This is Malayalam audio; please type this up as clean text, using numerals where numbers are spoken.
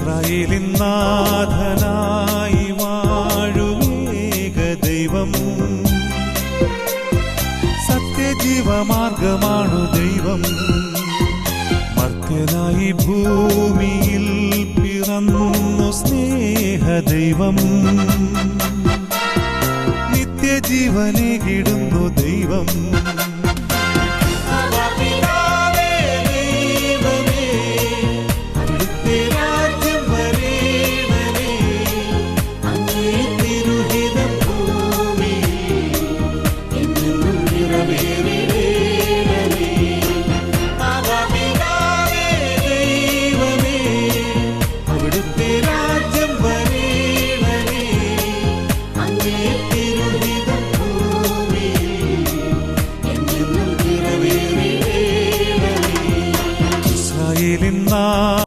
ഇസ്രായേലിൻ നാഥനായി വാഴുമേക ദൈവം, സത്യജീവമാർഗമാണു ദൈവം. മർത്യനായി ഭൂമിയിൽ പിറന്നു സ്നേഹദൈവം, നിത്യജീവനെ കിടുന്നു ദൈവം.